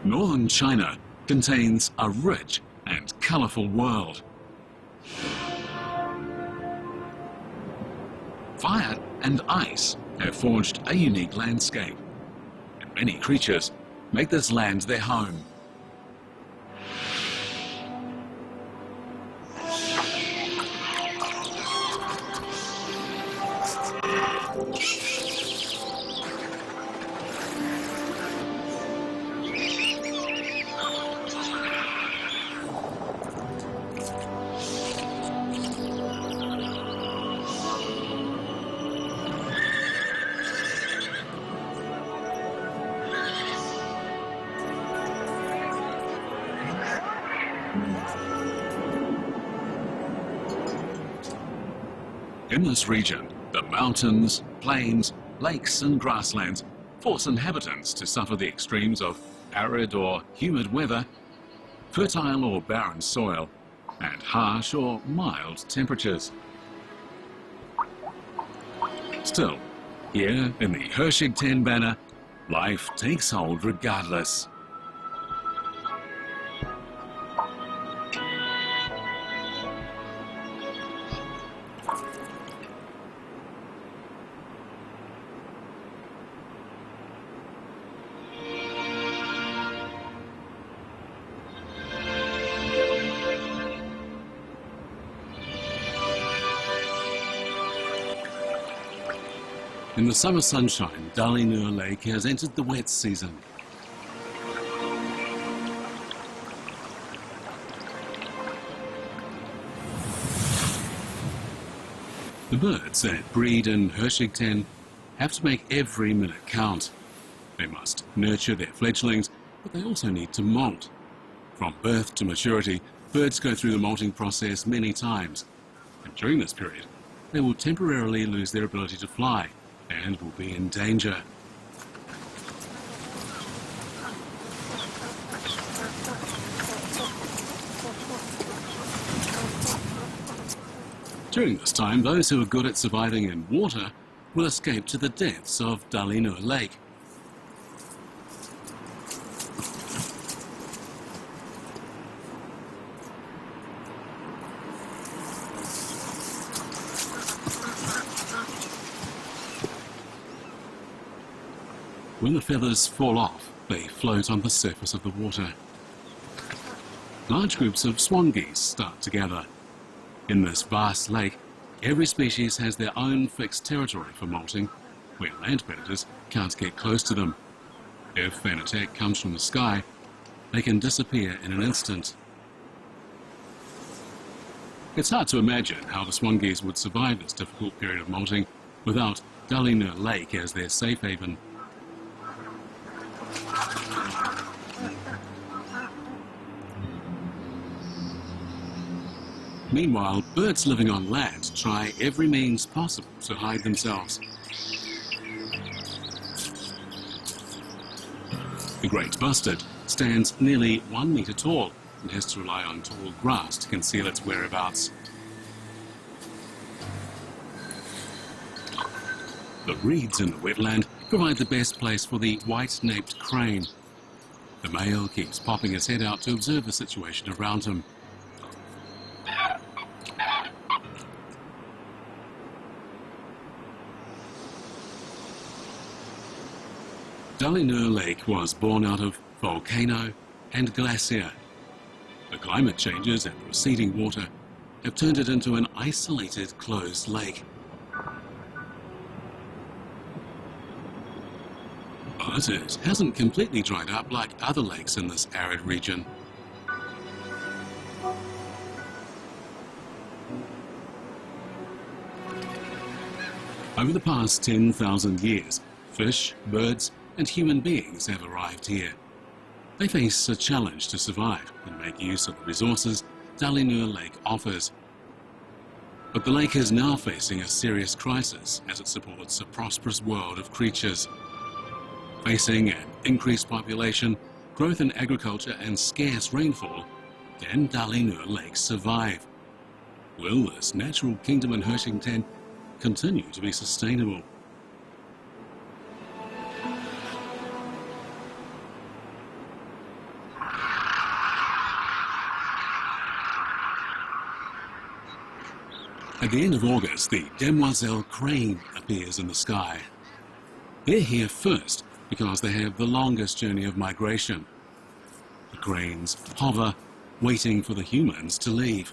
Northern China contains a rich and colourful world. Fire and ice have forged a unique landscape, and many creatures make this land their home. In this region, the mountains, plains, lakes and grasslands force inhabitants to suffer the extremes of arid or humid weather, fertile or barren soil, and harsh or mild temperatures. Still, here in the Hexigten Banner, life takes hold regardless. In the summer sunshine, Dalinur Lake has entered the wet season. The birds that breed in Hexigten have to make every minute count. They must nurture their fledglings, but they also need to molt. From birth to maturity, birds go through the molting process many times, and during this period, they will temporarily lose their ability to fly and will be in danger. During this time, those who are good at surviving in water will escape to the depths of Dalinur Lake. When the feathers fall off, they float on the surface of the water. Large groups of swan geese start to gather. In this vast lake, every species has their own fixed territory for molting, where land predators can't get close to them. If an attack comes from the sky, they can disappear in an instant. It's hard to imagine how the swan geese would survive this difficult period of molting without Dalinur Lake as their safe haven. Meanwhile, birds living on land try every means possible to hide themselves. The great bustard stands nearly 1 metre tall and has to rely on tall grass to conceal its whereabouts. The reeds in the wetland provide the best place for the white-naped crane. The male keeps popping his head out to observe the situation around him. Dalinur Lake was born out of volcano and glacier. The climate changes and receding water have turned it into an isolated, closed lake. But it hasn't completely dried up like other lakes in this arid region. Over the past 10,000 years, fish, birds, and human beings have arrived here. They face a challenge to survive and make use of the resources Dalinur Lake offers. But the lake is now facing a serious crisis as it supports a prosperous world of creatures. Facing an increased population, growth in agriculture and scarce rainfall, can Dalinur Lake survive? Will this natural kingdom in Hexigten continue to be sustainable? At the end of August, the demoiselle crane appears in the sky. They're here first because they have the longest journey of migration. The cranes hover, waiting for the humans to leave.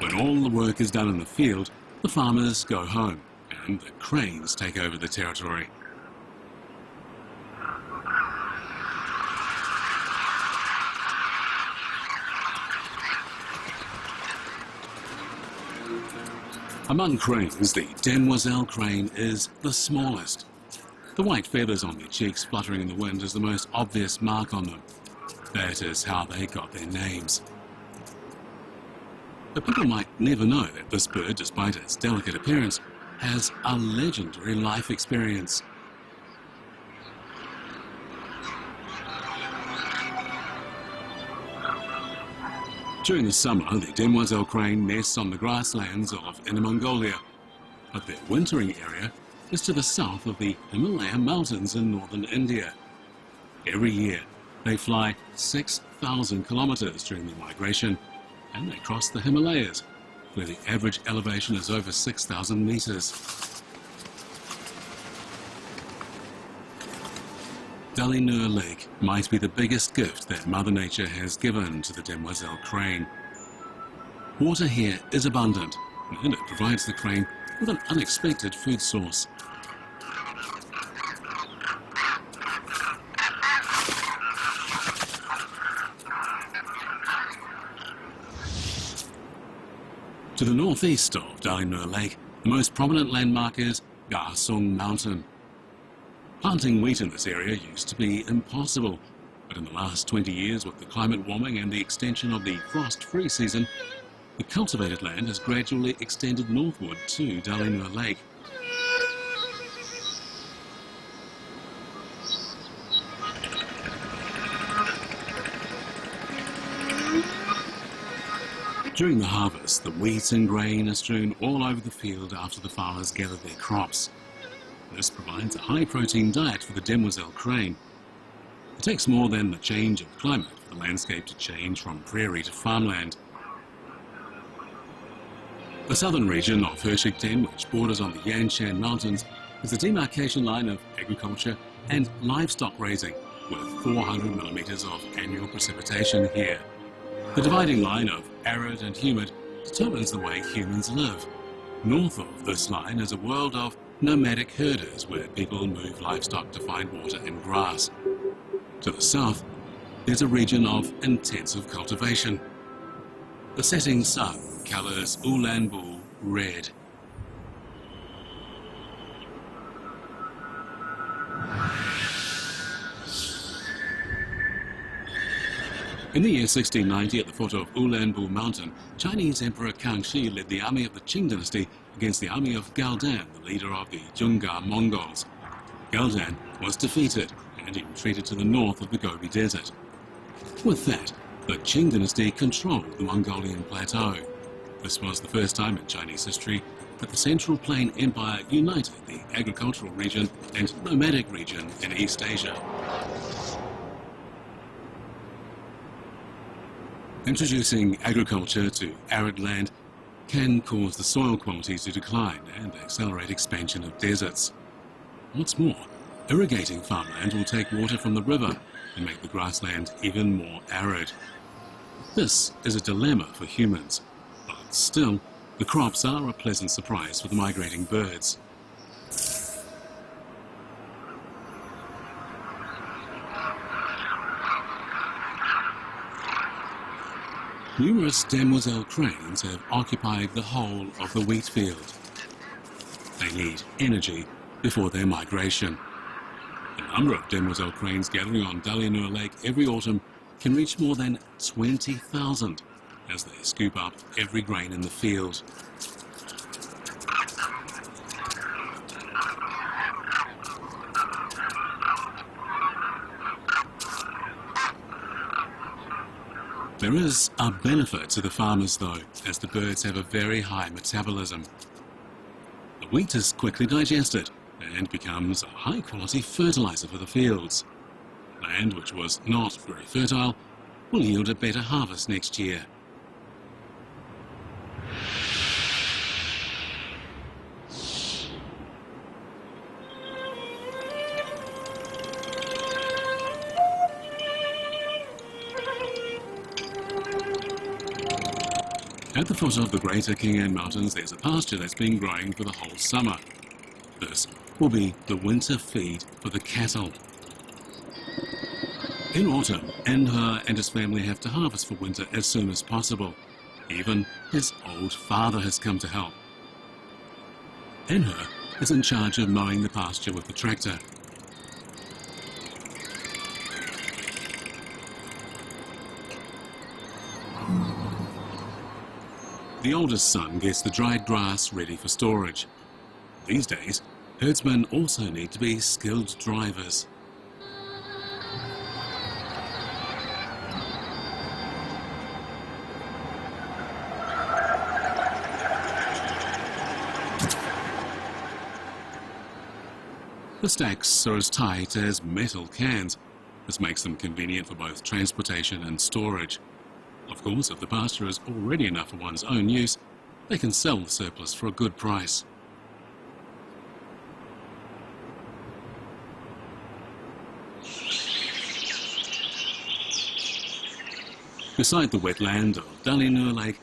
When all the work is done in the field, the farmers go home and the cranes take over the territory. Among cranes, the demoiselle crane is the smallest. The white feathers on their cheeks fluttering in the wind is the most obvious mark on them. That is how they got their names. But people might never know that this bird, despite its delicate appearance, has a legendary life experience. During the summer, the demoiselle crane nests on the grasslands of Inner Mongolia, but their wintering area is to the south of the Himalaya mountains in northern India. Every year, they fly 6,000 kilometers during their migration, and they cross the Himalayas, where the average elevation is over 6,000 meters. Dalinur Lake might be the biggest gift that Mother Nature has given to the demoiselle crane. Water here is abundant, and it provides the crane with an unexpected food source. To the northeast of Dalinur Lake, the most prominent landmark is Garsung Mountain. Planting wheat in this area used to be impossible, but in the last 20 years, with the climate warming and the extension of the frost-free season, the cultivated land has gradually extended northward to Dalinur Lake. During the harvest, the wheat and grain are strewn all over the field after the farmers gather their crops. This provides a high-protein diet for the demoiselle crane. It takes more than the change of climate for the landscape to change from prairie to farmland. The southern region of Hexigten, which borders on the Yanshan Mountains, is the demarcation line of agriculture and livestock raising, with 400 millimeters of annual precipitation here. The dividing line of arid and humid determines the way humans live. North of this line is a world of nomadic herders where people move livestock to find water and grass. To the south, there's a region of intensive cultivation. The setting sun colours Ulaanbaatar red. In the year 1690, at the foot of Ulaanbaatar mountain, Chinese Emperor Kangxi led the army of the Qing dynasty against the army of Galdan, the leader of the Jungar Mongols. Galdan was defeated and he retreated to the north of the Gobi Desert. With that, the Qing dynasty controlled the Mongolian plateau. This was the first time in Chinese history that the Central Plain Empire united the agricultural region and nomadic region in East Asia. Introducing agriculture to arid land can cause the soil quality to decline and accelerate expansion of deserts. What's more, irrigating farmland will take water from the river and make the grassland even more arid. This is a dilemma for humans, but still, the crops are a pleasant surprise for the migrating birds. Numerous demoiselle cranes have occupied the whole of the wheat field. They need energy before their migration. The number of demoiselle cranes gathering on Dalinur Lake every autumn can reach more than 20,000 as they scoop up every grain in the field. There is a benefit to the farmers though, as the birds have a very high metabolism. The wheat is quickly digested and becomes a high-quality fertilizer for the fields. Land which was not very fertile will yield a better harvest next year. At the foot of the Greater Kingan Mountains, there's a pasture that's been growing for the whole summer. This will be the winter feed for the cattle. In autumn, Enhe and his family have to harvest for winter as soon as possible. Even his old father has come to help. Enhe is in charge of mowing the pasture with the tractor. The oldest son gets the dried grass ready for storage. These days, herdsmen also need to be skilled drivers. The stacks are as tight as metal cans. This makes them convenient for both transportation and storage. Of course, if the pasture is already enough for one's own use, they can sell the surplus for a good price. Beside the wetland of Dalinur Lake,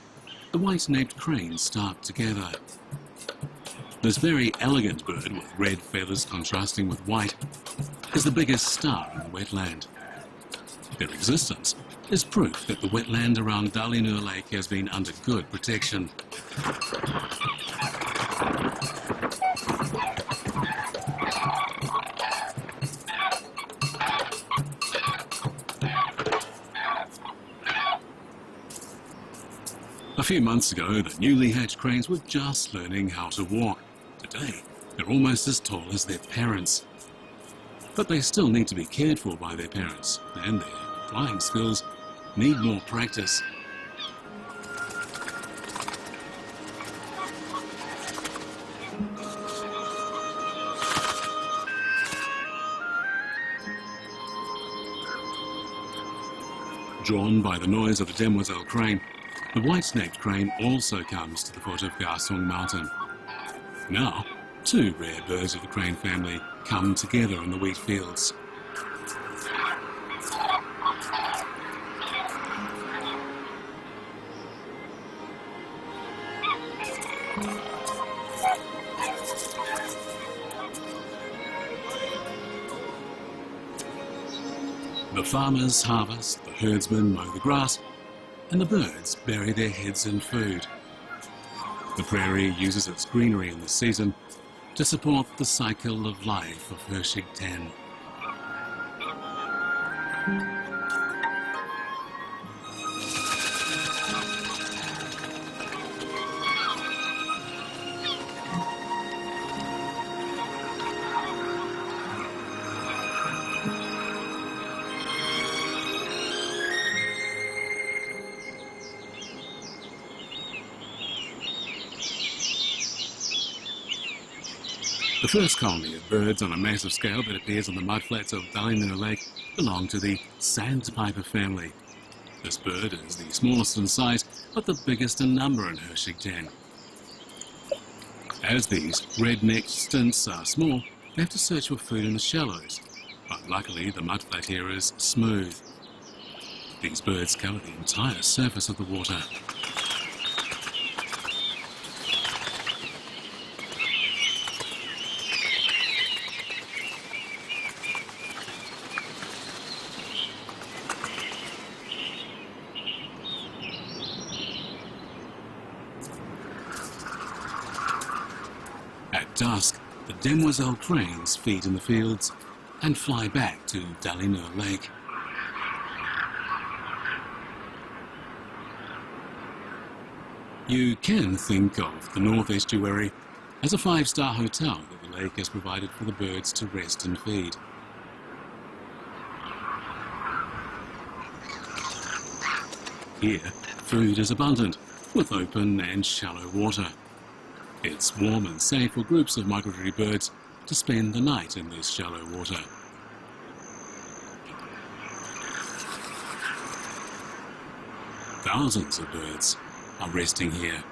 the white-napped cranes start together. This very elegant bird with red feathers contrasting with white is the biggest star in the wetland. Their existence is proof that the wetland around Dalinur Lake has been under good protection. A few months ago, the newly hatched cranes were just learning how to walk. Today, they're almost as tall as their parents. But they still need to be cared for by their parents, and their flying skills need more practice. Drawn by the noise of the demoiselle crane, the white-napped crane also comes to the foot of Gasong Mountain. Now, two rare birds of the crane family come together in the wheat fields. The farmers harvest, the herdsmen mow the grass, and the birds bury their heads in food. The prairie uses its greenery in the season to support the cycle of life of Hexigten. The first colony of birds on a massive scale that appears on the mudflats of Dalinur Lake belong to the sandpiper family. This bird is the smallest in size, but the biggest in number in Hexigten. As these red-necked stints are small, they have to search for food in the shallows, but luckily the mudflat here is smooth. These birds cover the entire surface of the water. At dusk, the demoiselle cranes feed in the fields and fly back to Dalinur Lake. You can think of the North Estuary as a 5-star hotel that the lake has provided for the birds to rest and feed. Here, food is abundant, with open and shallow water. It's warm and safe for groups of migratory birds to spend the night in this shallow water. Thousands of birds are resting here.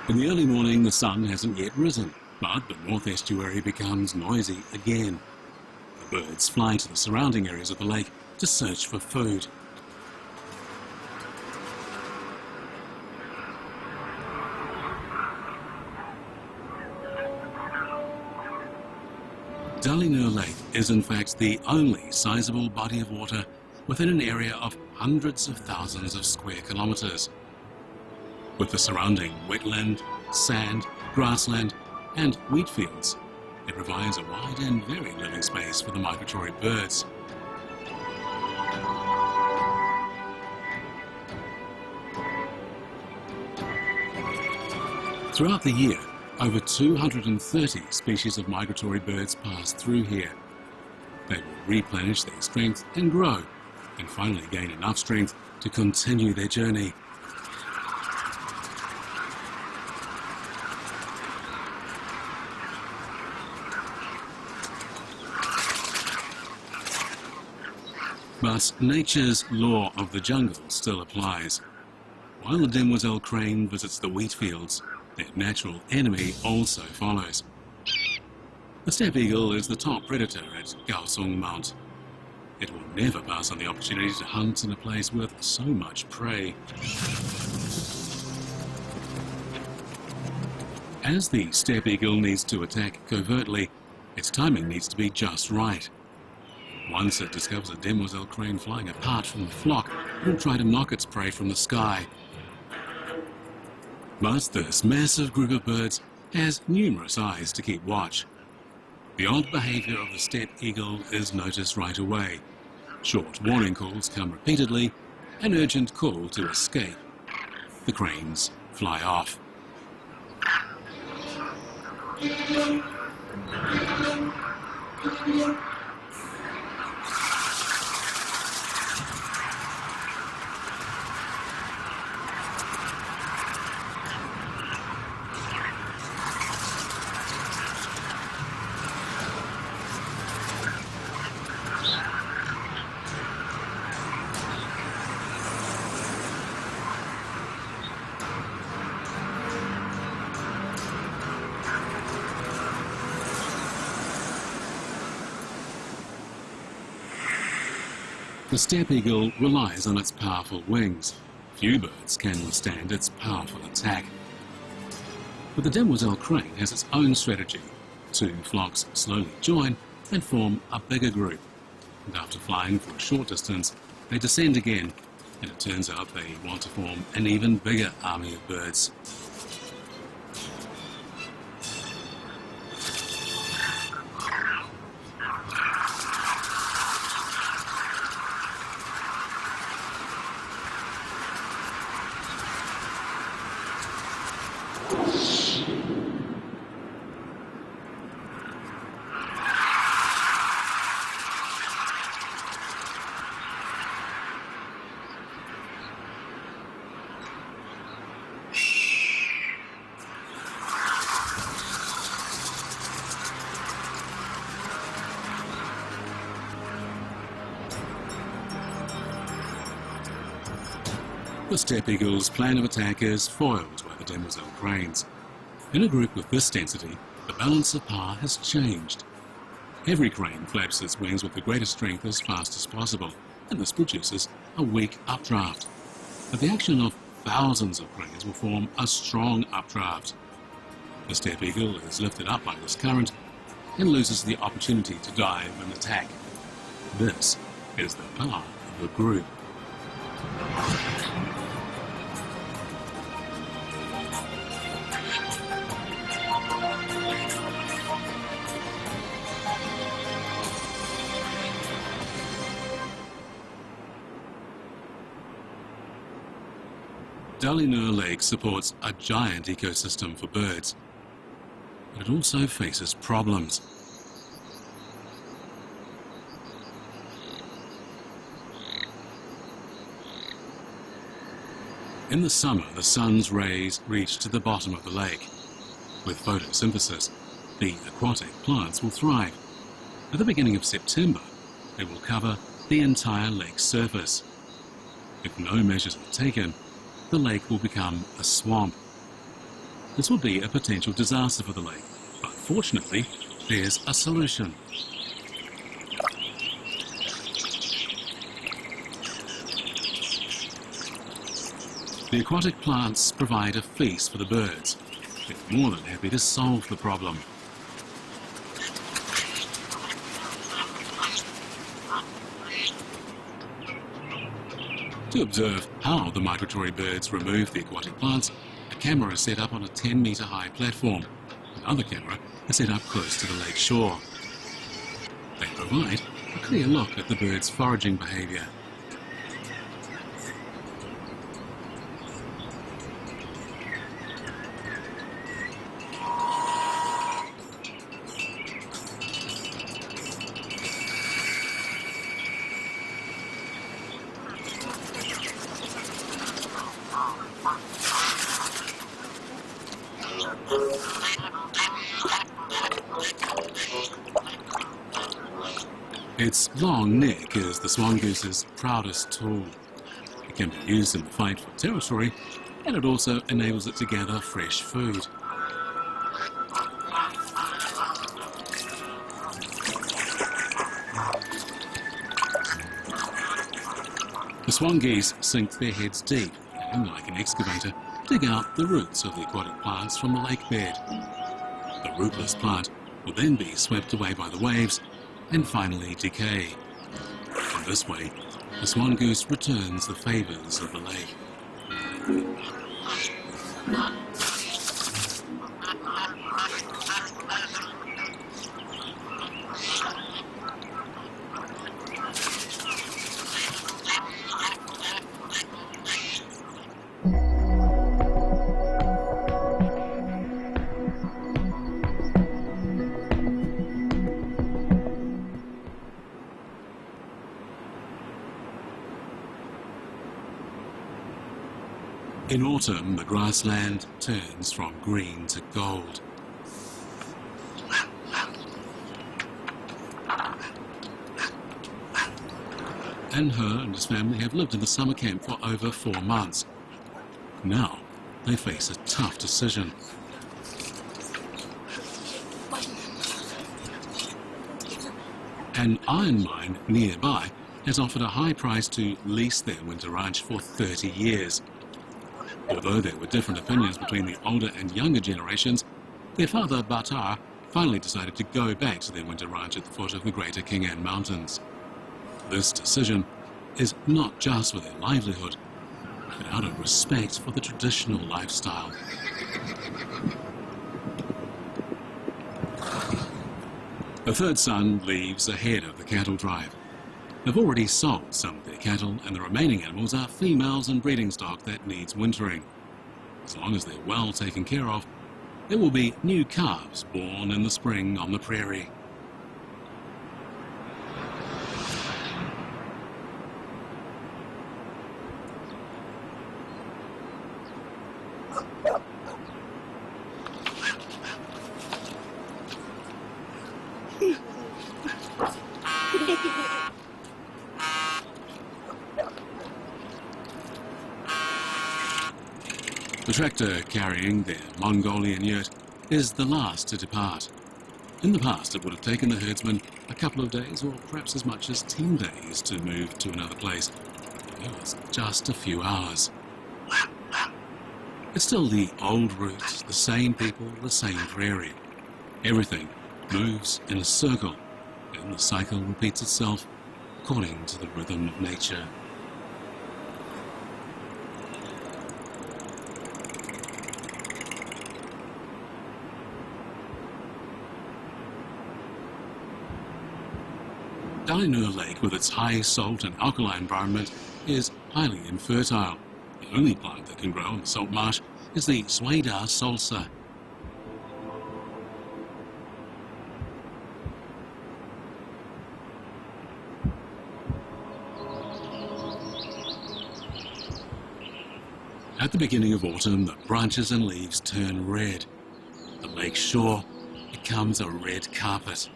In the early morning, the sun hasn't yet risen, but the North Estuary becomes noisy again. The birds fly to the surrounding areas of the lake to search for food. Dalinur Lake is in fact the only sizable body of water within an area of hundreds of thousands of square kilometres. With the surrounding wetland, sand, grassland and wheat fields, it provides a wide and varied living space for the migratory birds. Throughout the year, over 230 species of migratory birds pass through here. They will replenish their strength and grow, and finally gain enough strength to continue their journey. But nature's law of the jungle still applies. While the demoiselle crane visits the wheat fields, their natural enemy also follows. The steppe eagle is the top predator at Kaohsiung Mount. It will never pass on the opportunity to hunt in a place with so much prey. As the steppe eagle needs to attack covertly, its timing needs to be just right. Once it discovers a demoiselle crane flying apart from the flock, it will try to knock its prey from the sky. But this massive group of birds has numerous eyes to keep watch. The odd behaviour of the steppe eagle is noticed right away. Short warning calls come repeatedly, an urgent call to escape. The cranes fly off. The steppe eagle relies on its powerful wings. Few birds can withstand its powerful attack. But the demoiselle crane has its own strategy. Two flocks slowly join and form a bigger group. And after flying for a short distance, they descend again, and it turns out they want to form an even bigger army of birds. The steppe eagle's plan of attack is foiled by the demoiselle cranes. In a group with this density, the balance of power has changed. Every crane flaps its wings with the greatest strength as fast as possible, and this produces a weak updraft. But the action of thousands of cranes will form a strong updraft. The steppe eagle is lifted up by this current and loses the opportunity to dive and attack. This is the power of a group. Dalinur Lake supports a giant ecosystem for birds. but it also faces problems. In the summer, the sun's rays reach to the bottom of the lake. With photosynthesis, the aquatic plants will thrive. At the beginning of September, they will cover the entire lake's surface. If no measures are taken, the lake will become a swamp. This will be a potential disaster for the lake, but fortunately, there's a solution. The aquatic plants provide a feast for the birds. They're more than happy to solve the problem. To observe how the migratory birds remove the aquatic plants, a camera is set up on a 10-metre high platform. Another camera is set up close to the lake shore. They provide a clear look at the birds' foraging behaviour. Its long neck is the swan goose's proudest tool. It can be used in the fight for territory, and it also enables it to gather fresh food. The swan geese sink their heads deep and, like an excavator, dig out the roots of the aquatic plants from the lake bed. The rootless plant will then be swept away by the waves and finally decay. In this way, the swan goose returns the favours of the lake. In autumn, the grassland turns from green to gold. And her and his family have lived in the summer camp for over 4 months. Now, they face a tough decision. An iron mine nearby has offered a high price to lease their winter ranch for 30 years. Although there were different opinions between the older and younger generations, their father, Batar, finally decided to go back to their winter ranch at the foot of the Greater Kingan Mountains. This decision is not just for their livelihood, but out of respect for the traditional lifestyle. The third son leaves ahead of the cattle drive. They've already sold some of their cattle, and the remaining animals are females and breeding stock that needs wintering. As long as they're well taken care of, there will be new calves born in the spring on the prairie. The tractor carrying their Mongolian yurt is the last to depart. In the past, it would have taken the herdsman a couple of days or perhaps as much as 10 days to move to another place. It was just a few hours. It's still the old route, the same people, the same prairie. Everything moves in a circle, and the cycle repeats itself according to the rhythm of nature. Dainur Lake, with its high salt and alkaline environment, is highly infertile. The only plant that can grow in the salt marsh is the Sueda salsa. At the beginning of autumn, the branches and leaves turn red. The lake shore becomes a red carpet.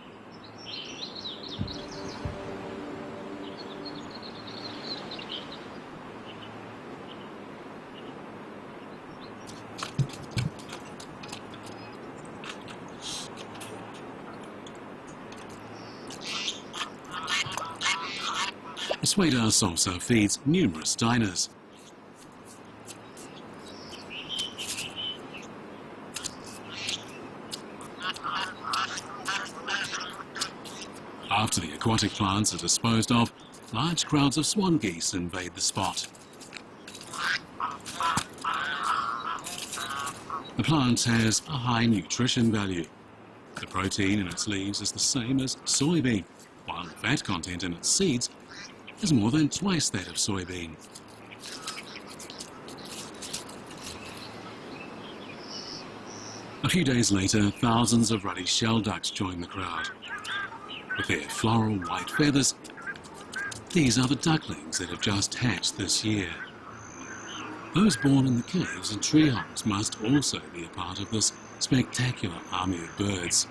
The Fuzhou salsa feeds numerous diners. After the aquatic plants are disposed of, large crowds of swan geese invade the spot. The plant has a high nutrition value. The protein in its leaves is the same as soybean, while the fat content in its seeds is more than twice that of soybean. A few days later, thousands of ruddy shell ducks join the crowd. With their floral white feathers, these are the ducklings that have just hatched this year. Those born in the caves and tree holes must also be a part of this spectacular army of birds.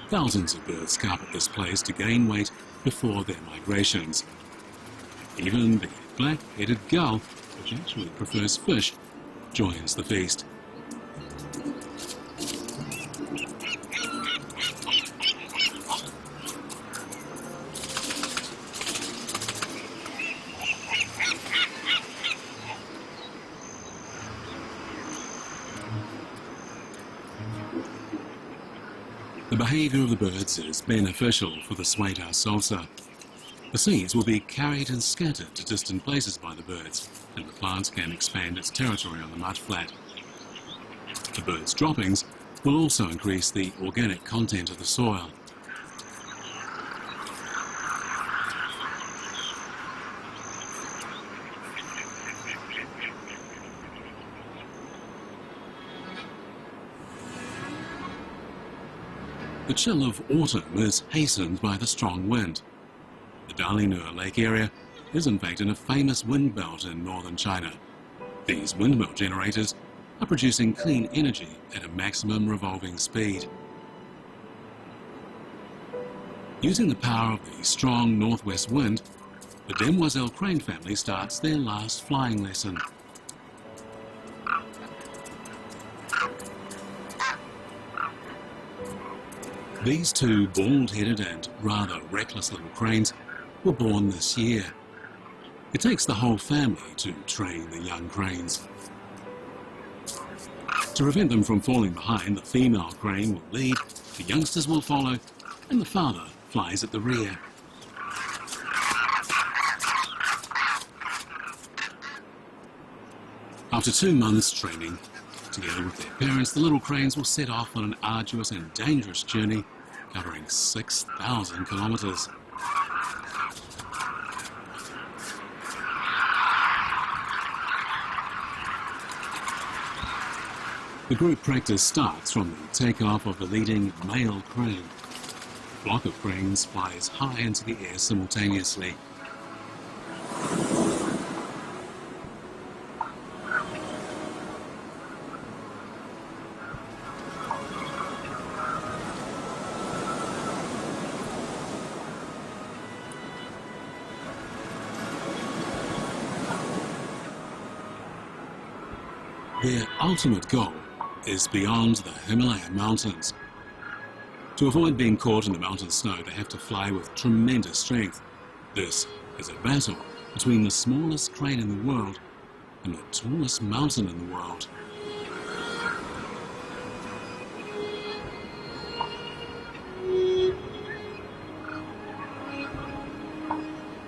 Thousands of birds carpet this place to gain weight before their migrations. Even the black-headed gull, which actually prefers fish, joins the feast. The behaviour of the birds is beneficial for the Fuzhou salsa. The seeds will be carried and scattered to distant places by the birds, and the plant can expand its territory on the mudflat. The birds' droppings will also increase the organic content of the soil. The chill of autumn is hastened by the strong wind. The Dalinur Lake area is in fact in a famous wind belt in northern China. These windmill generators are producing clean energy at a maximum revolving speed. Using the power of the strong northwest wind, the Demoiselle crane family starts their last flying lesson. These two bald-headed and rather reckless little cranes were born this year. It takes the whole family to train the young cranes. To prevent them from falling behind, the female crane will lead, the youngsters will follow, and the father flies at the rear. After 2 months training, together with their parents, the little cranes will set off on an arduous and dangerous journey covering 6,000 kilometres. The group practice starts from the takeoff of the leading male crane. A flock of cranes flies high into the air simultaneously. Their ultimate goal is beyond the Himalayan mountains. To avoid being caught in the mountain snow, they have to fly with tremendous strength. This is a battle between the smallest crane in the world and the tallest mountain in the world.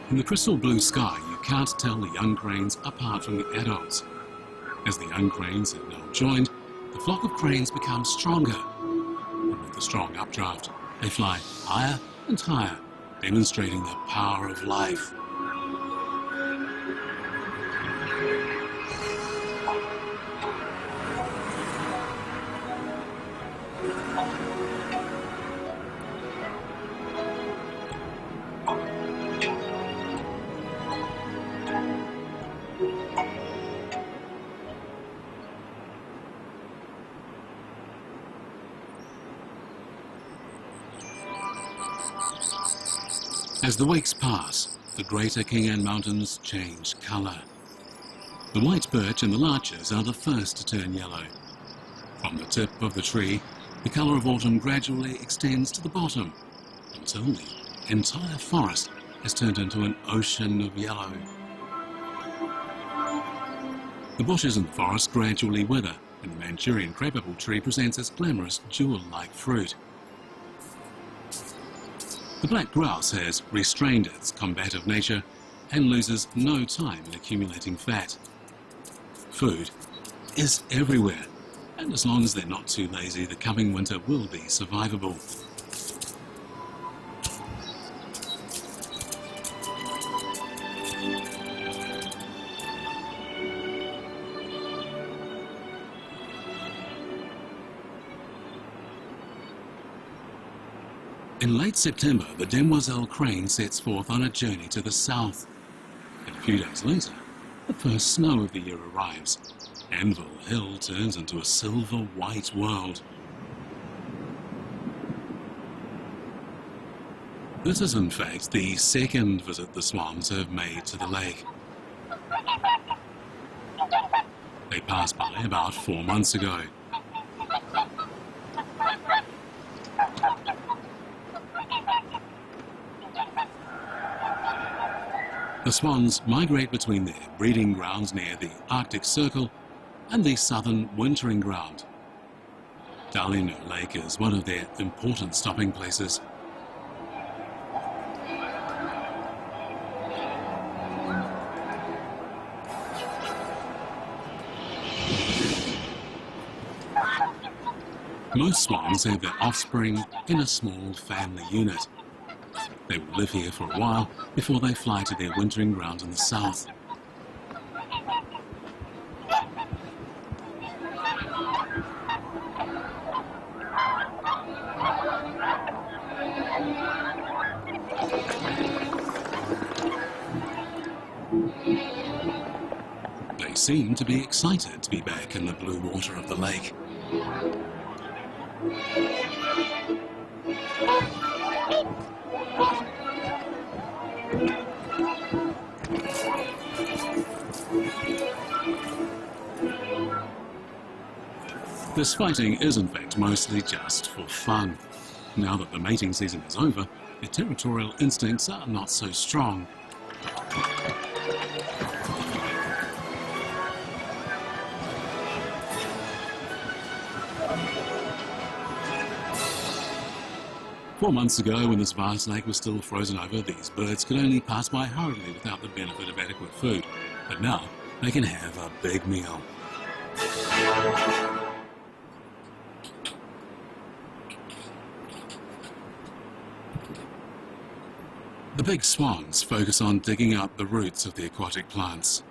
In the crystal blue sky, you can't tell the young cranes apart from the adults. As the young cranes have now joined, the flock of cranes becomes stronger. And with the strong updraft, they fly higher and higher, demonstrating the power of life. As the weeks pass, the greater King Anne Mountains change colour. The white birch and the larches are the first to turn yellow. From the tip of the tree, the colour of autumn gradually extends to the bottom until the entire forest has turned into an ocean of yellow. The bushes in the forest gradually wither, and the Manchurian crabapple tree presents its glamorous jewel-like fruit. The black grass has restrained its combative nature and loses no time in accumulating fat. Food is everywhere, and as long as they're not too lazy, the coming winter will be survivable. In late September, the demoiselle crane sets forth on a journey to the south. And a few days later, the first snow of the year arrives. Anvil Hill turns into a silver-white world. This is in fact the second visit the swans have made to the lake. They passed by about 4 months ago. The swans migrate between their breeding grounds near the Arctic Circle and the southern wintering ground. Dalino Lake is one of their important stopping places. Most swans have their offspring in a small family unit. They will live here for a while before they fly to their wintering ground in the south. They seem to be excited to be back in the blue water of the lake. This fighting is in fact mostly just for fun. Now that the mating season is over, their territorial instincts are not so strong. Four months ago, when this vast lake was still frozen over, these birds could only pass by hurriedly without the benefit of adequate food. But now, they can have a big meal. The big swans focus on digging up the roots of the aquatic plants.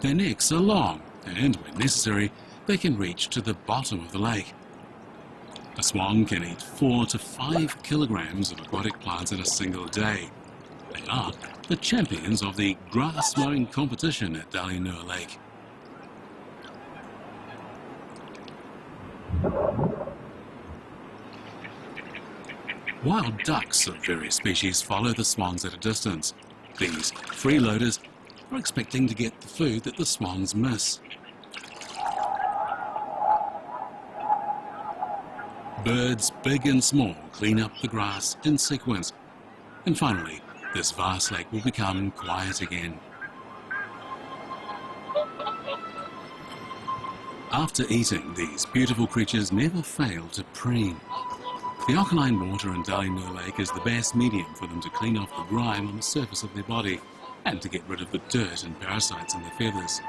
Their necks are long, and when necessary, they can reach to the bottom of the lake. A swan can eat 4 to 5 kilograms of aquatic plants in a single day. They are the champions of the grass mowing competition at Dalino Lake. Wild ducks of various species follow the swans at a distance. These freeloaders are expecting to get the food that the swans miss. Birds big and small clean up the grass in sequence, and finally this vast lake will become quiet again. After eating, these beautiful creatures never fail to preen. The alkaline water in Dalino Lake is the best medium for them to clean off the grime on the surface of their body and to get rid of the dirt and parasites in their feathers.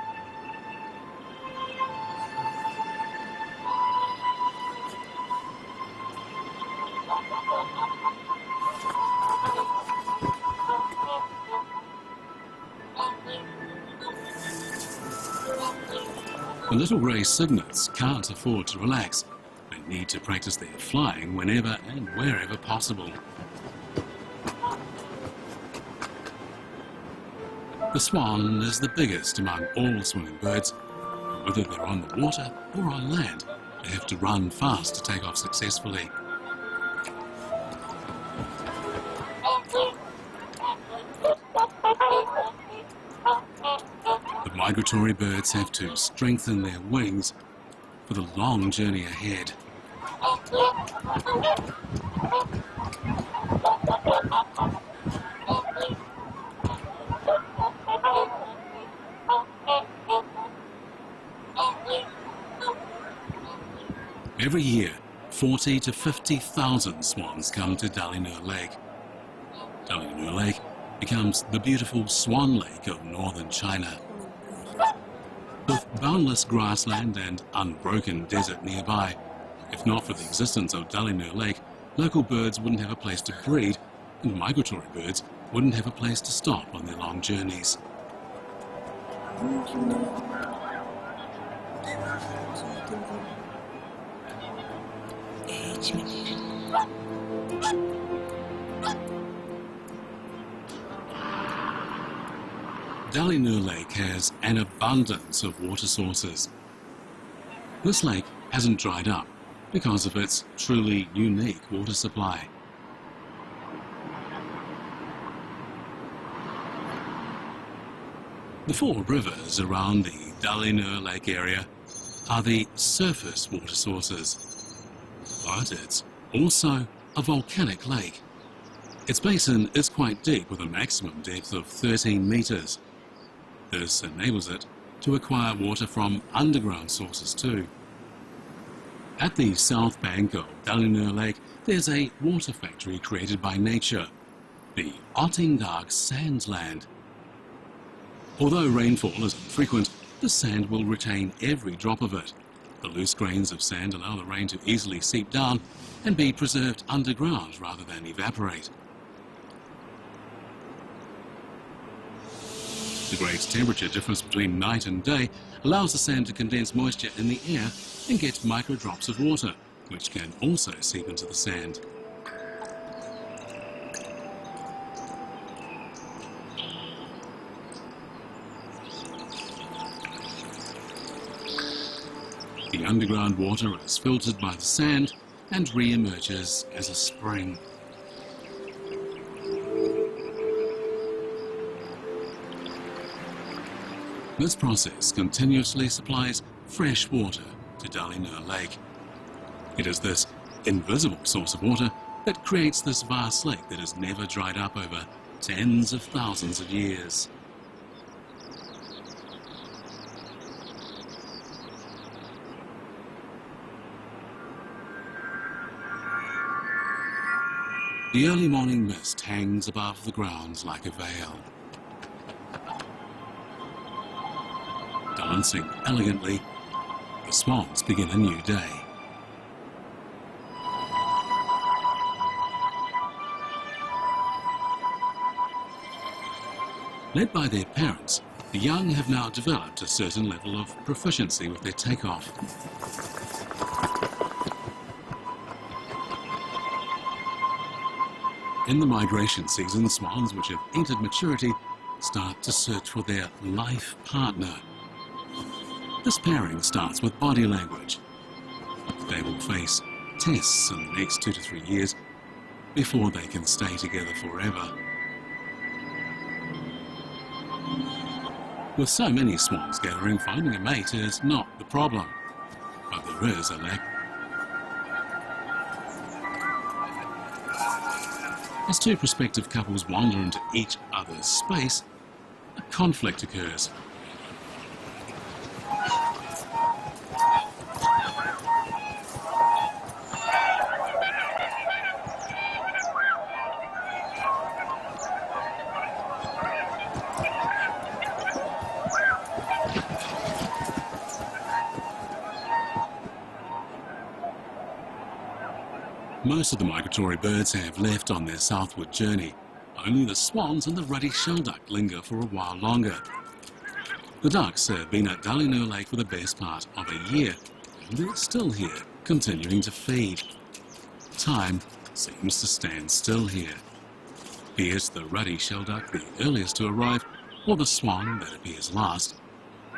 The little grey cygnets can't afford to relax. They need to practice their flying whenever and wherever possible. The swan is the biggest among all swimming birds. Whether they're on the water or on land, they have to run fast to take off successfully. The migratory birds have to strengthen their wings for the long journey ahead. Every year, 40 to 50,000 swans come to Dallinur Lake. Dallinur Lake becomes the beautiful Swan Lake of northern China. With boundless grassland and unbroken desert nearby, if not for the existence of Dallinur Lake, local birds wouldn't have a place to breed, and migratory birds wouldn't have a place to stop on their long journeys. Dallinur Lake has an abundance of water sources. This lake hasn't dried up because of its truly unique water supply. The four rivers around the Dallinur Lake area are the surface water sources, but it's also a volcanic lake. Its basin is quite deep with a maximum depth of 13 meters. This enables it to acquire water from underground sources too. At the south bank of Dallinur Lake, there's a water factory created by nature, the Ottingdag Sandland. Although rainfall is infrequent, the sand will retain every drop of it. The loose grains of sand allow the rain to easily seep down and be preserved underground rather than evaporate. The great temperature difference between night and day allows the sand to condense moisture in the air and get micro drops of water, which can also seep into the sand. The underground water is filtered by the sand and re-emerges as a spring. This process continuously supplies fresh water to Dallinur Lake. It is this invisible source of water that creates this vast lake that has never dried up over tens of thousands of years. The early morning mist hangs above the grounds like a veil. Dancing elegantly, the swans begin a new day. Led by their parents, the young have now developed a certain level of proficiency with their takeoff. In the migration season, swans which have entered maturity start to search for their life partner. This pairing starts with body language. They will face tests in the next 2 to 3 years before they can stay together forever. With so many swans gathering, finding a mate is not the problem, but there is a lack. As two prospective couples wander into each other's space, a conflict occurs. Most of the migratory birds have left on their southward journey. Only the swans and the ruddy shelduck linger for a while longer. The ducks have been at Dallinur Lake for the best part of a year, and they're still here, continuing to feed. Time seems to stand still here. Be it the ruddy shelduck, the earliest to arrive, or the swan that appears last,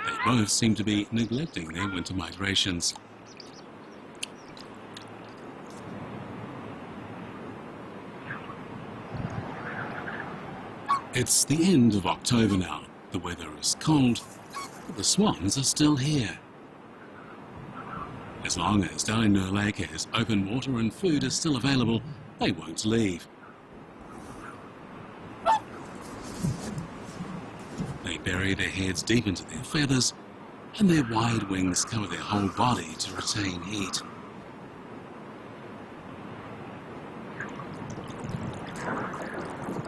They both seem to be neglecting their winter migrations. It's the end of October now. The weather is cold, but the swans are still here. As long as Dallinur Lake has open water and food is still available, they won't leave. They bury their heads deep into their feathers, and their wide wings cover their whole body to retain heat.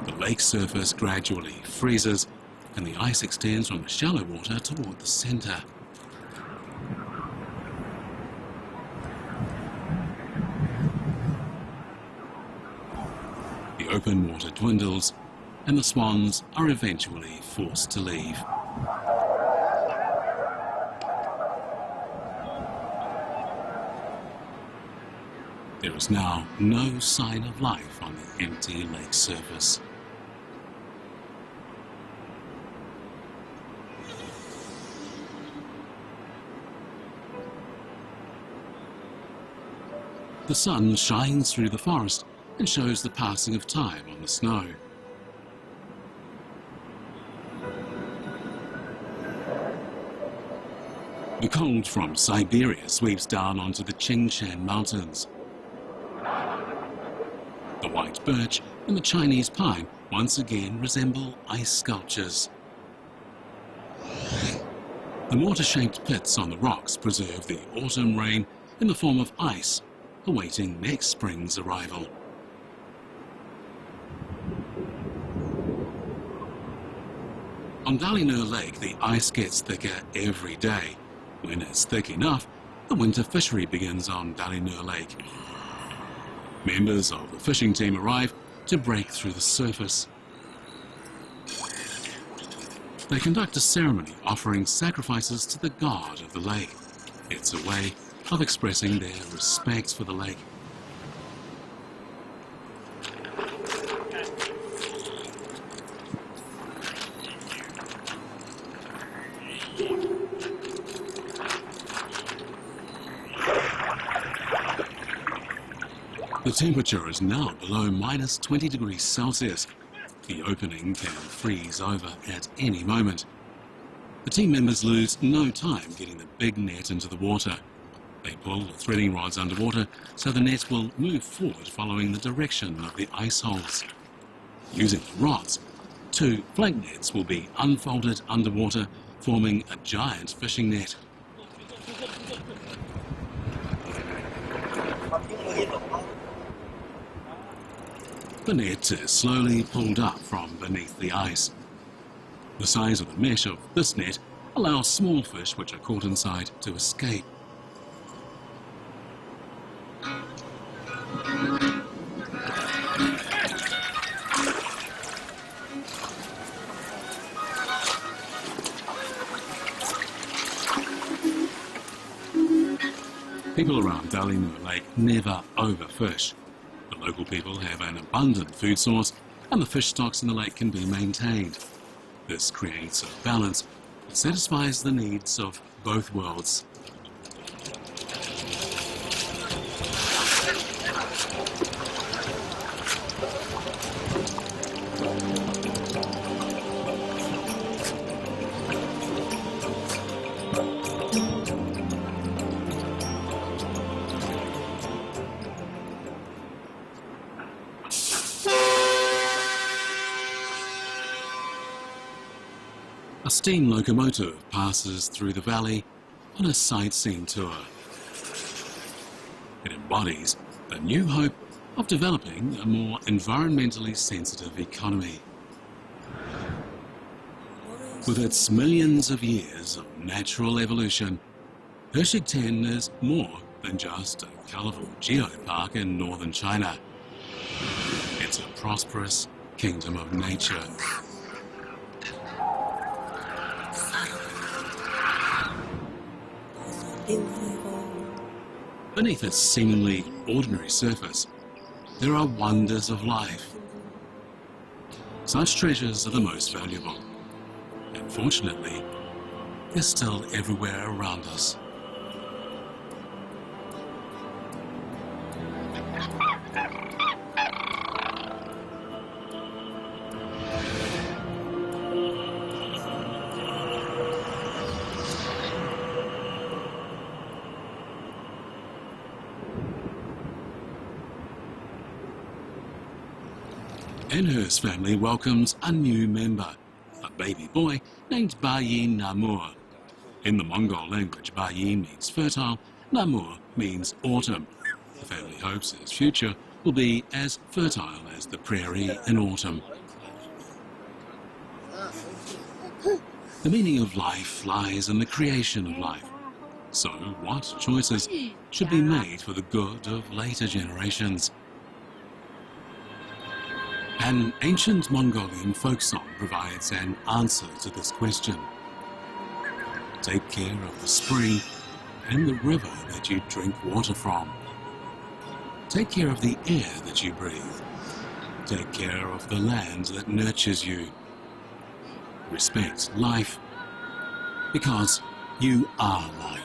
The lake surface gradually freezes, and the ice extends from the shallow water toward the center. The open water dwindles, and the swans are eventually forced to leave. There is now no sign of life on the empty lake surface. The sun shines through the forest and shows the passing of time on the snow. The cold from Siberia sweeps down onto the Qingshan Mountains. The white birch and the Chinese pine once again resemble ice sculptures. The mortar-shaped pits on the rocks preserve the autumn rain in the form of ice, awaiting next spring's arrival. On Dallinur Lake, the ice gets thicker every day. When it's thick enough, the winter fishery begins on Dallinur Lake. Members of the fishing team arrive to break through the surface. They conduct a ceremony offering sacrifices to the god of the lake. It's a way of expressing their respect for the lake. The temperature is now below minus 20 degrees Celsius. The opening can freeze over at any moment. The team members lose no time getting the big net into the water. They pull the threading rods underwater so the net will move forward following the direction of the ice holes. Using the rods, 2 flank nets will be unfolded underwater, forming a giant fishing net. The net is slowly pulled up from beneath the ice. The size of the mesh of this net allows small fish which are caught inside to escape. People around Dallinur Lake never overfish. The local people have an abundant food source, and the fish stocks in the lake can be maintained. This creates a balance that satisfies the needs of both worlds. A steam locomotive passes through the valley on a sightseeing tour. It embodies the new hope of developing a more environmentally sensitive economy. With its millions of years of natural evolution, Hexigten is more than just a colourful geopark in northern China. It's a prosperous kingdom of nature. Beneath its seemingly ordinary surface, there are wonders of life. Such treasures are the most valuable. And fortunately, they're still everywhere around us. Anhurst's family welcomes a new member, a baby boy named Bayin Namur. In the Mongol language, Bayin means fertile, Namur means autumn. The family hopes his future will be as fertile as the prairie in autumn. The meaning of life lies in the creation of life. So, what choices should be made for the good of later generations? An ancient Mongolian folk song provides an answer to this question. Take care of the spring and the river that you drink water from. Take care of the air that you breathe. Take care of the land that nurtures you. Respect life, because you are life.